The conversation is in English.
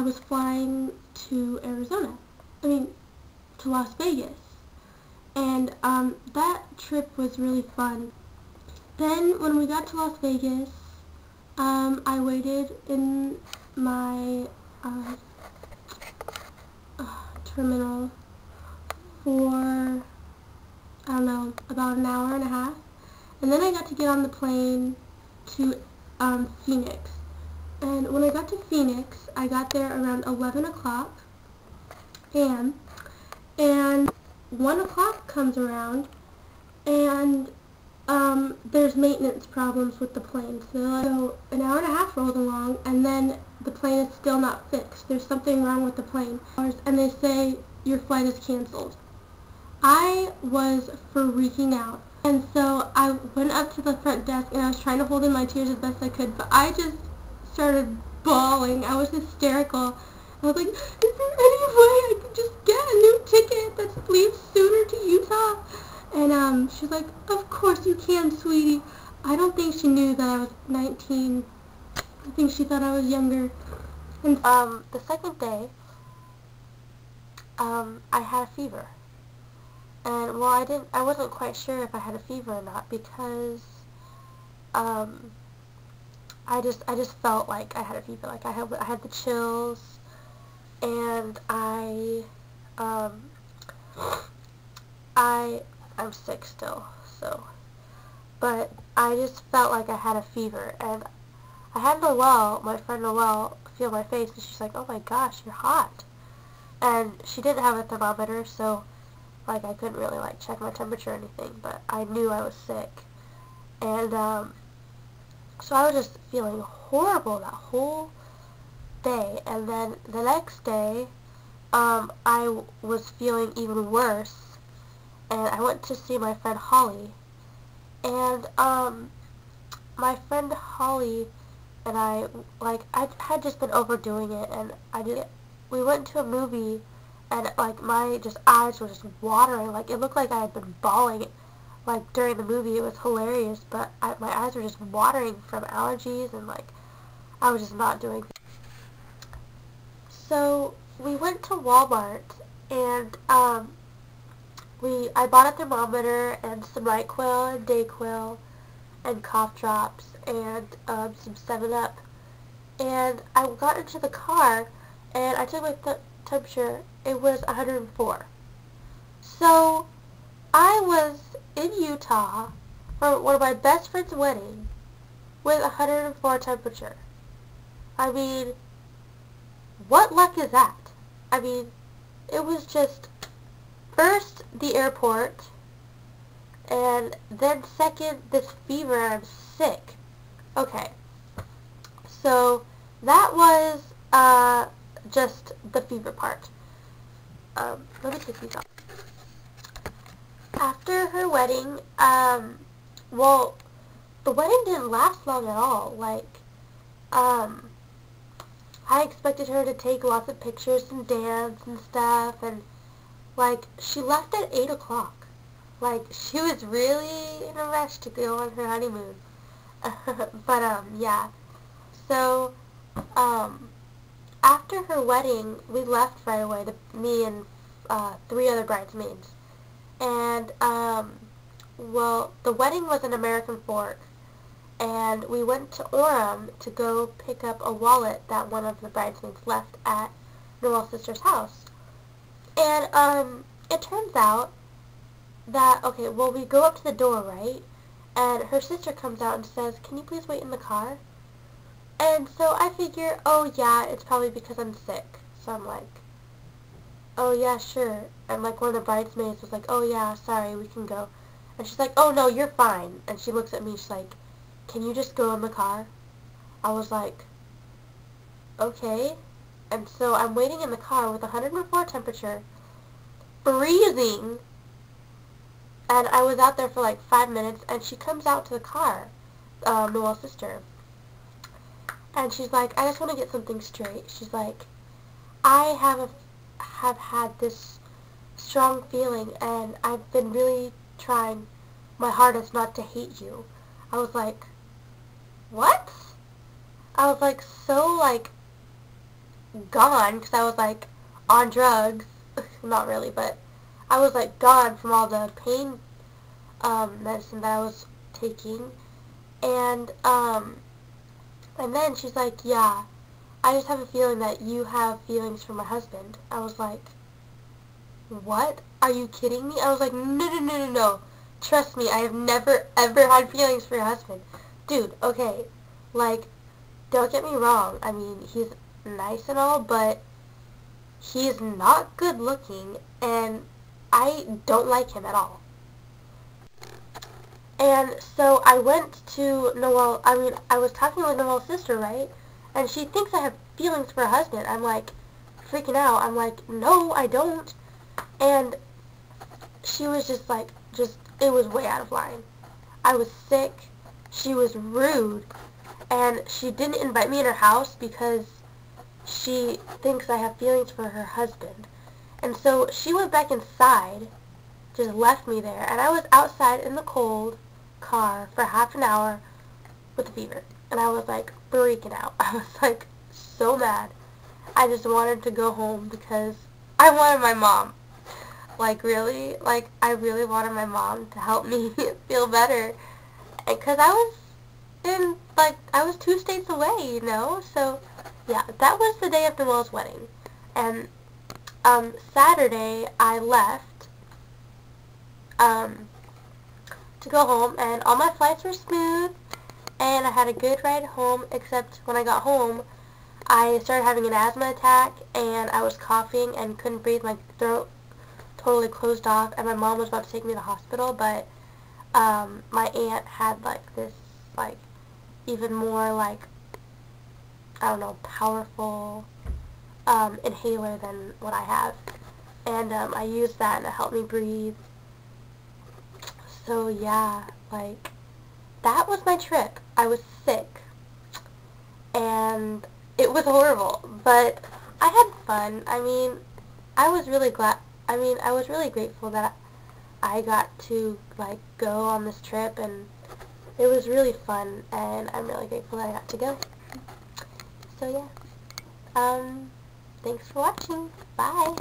I was flying to Arizona. I mean, to Las Vegas. And that trip was really fun. Then when we got to Las Vegas, I waited in my terminal for, I don't know, about an hour and a half. And then I got to get on the plane to Phoenix. And when I got to Phoenix, I got there around 11 o'clock a.m. And 1 o'clock comes around, and there's maintenance problems with the plane. So an hour and a half rolls along, and then the plane is still not fixed. There's something wrong with the plane. And they say, your flight is canceled. I was freaking out. And so I went up to the front desk, and I was trying to hold in my tears as best I could, but I just started bawling. I was hysterical. I was like, is there any way I could just get a new ticket that leaves sooner to Utah? And she's like, of course you can, sweetie. I don't think she knew that I was 19. I think she thought I was younger. And the second day, I had a fever. And well, I wasn't quite sure if I had a fever or not, because I just felt like I had a fever. Like I had the chills, and I'm sick still, so, but I just felt like I had a fever, and I had Noelle, my friend Noelle, feel my face, and she's like, oh my gosh, you're hot, and she didn't have a thermometer, so, like, I couldn't really, like, check my temperature or anything, but I knew I was sick, and, so I was just feeling horrible that whole day, and then the next day, I was feeling even worse, and I went to see my friend Holly, and, my friend Holly and I had just been overdoing it, and we went to a movie, and, like, my eyes were just watering, like, it looked like I had been bawling, like, during the movie. It was hilarious, but my eyes were just watering from allergies, and, like, I was just not doing it. So, we went to Walmart, and, I bought a thermometer, and some NyQuil, and DayQuil, and cough drops, and, some 7-Up, and I got into the car, and I took my temperature. It was 104. So, I was in Utah for one of my best friend's wedding with 104 temperature. I mean, what luck is that? I mean, it was just, first, the airport, and then second, this fever, and I'm sick. Okay, so that was, just the fever part. Let me take these off. After her wedding, well, the wedding didn't last long at all. Like, I expected her to take lots of pictures and dance and stuff, and, like, she left at 8 o'clock. Like, she was really in a rush to go on her honeymoon. But, yeah. So, after her wedding, we left right away, me and 3 other bridesmaids. And, well, the wedding was in American Fork, and we went to Orem to go pick up a wallet that one of the bridesmaids left at Noelle's sister's house. And, it turns out that, okay, well, we go up to the door, right? And her sister comes out and says, can you please wait in the car? And so I figure, oh yeah, it's probably because I'm sick. So I'm like, oh yeah, sure. And like one of the bridesmaids was like, oh yeah, sorry, we can go. And she's like, oh no, you're fine. And she looks at me, she's like, can you just go in the car? I was like, okay. And so I'm waiting in the car with 104 temperature, freezing, and I was out there for like 5 minutes, and she comes out to the car, Noelle's sister, and she's like, I just want to get something straight. She's like, I have had this strong feeling, and I've been really trying my hardest not to hate you. I was like, what? I was like, so like, gone because I was like on drugs. Not really, but I was like gone from all the pain medicine that I was taking. And and then she's like, yeah, I just have a feeling that you have feelings for my husband. I was like, what? Are you kidding me? I was like, no, no, no, no, no. Trust me, I have never, ever had feelings for your husband. Dude, okay, like, don't get me wrong. I mean, he's nice and all, but he's not good looking, and I don't like him at all. And so I went to Noelle, I was talking with Noelle's sister, right? And she thinks I have feelings for her husband. I'm like, freaking out. I'm like, no, I don't. And she was just like, it was way out of line. I was sick. She was rude. And she didn't invite me in her house because she thinks I have feelings for her husband. And so she went back inside, just left me there. And I was outside in the cold car for half an hour with a fever. And I was like freaking out. I was like so mad. I just wanted to go home because I wanted my mom. Like really, like I really wanted my mom to help me feel better. Because I was 2 states away, you know? So yeah, that was the day of Noelle's wedding. And Saturday I left to go home, and all my flights were smooth, and I had a good ride home, except when I got home, I started having an asthma attack, and I was coughing and couldn't breathe. My throat totally closed off, and my mom was about to take me to the hospital, but my aunt had like this like even more like, I don't know, powerful inhaler than what I have, and I used that and it helped me breathe. So yeah, like that was my trip. I was sick and it was horrible, but I had fun. I mean, I was really glad. I was really grateful that I got to like go on this trip, and it was really fun, and I'm really grateful that I got to go. So yeah, thanks for watching. Bye.